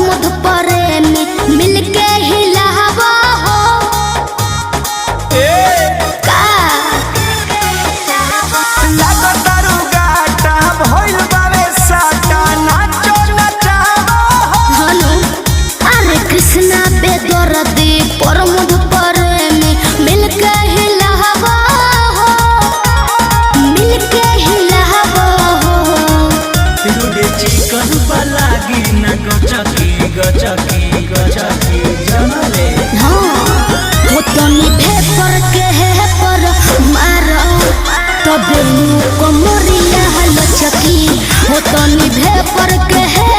प्रमोद प्रेमी मिलके हिलावा हो का लागतारू गाटा भइल बावे साटा नाचो नचावा हो हनु अरे कृष्णा बेदर्दी प्रमोद प्रेमी मिलके हिलावा हो मिलके हिलावा हो तिरुडे चिकन लागी ना गचकी गचकी गचकी जनले हो तनी भेपर के है पर मारो तबे कमरिया लचकी हो तनी भेपर के है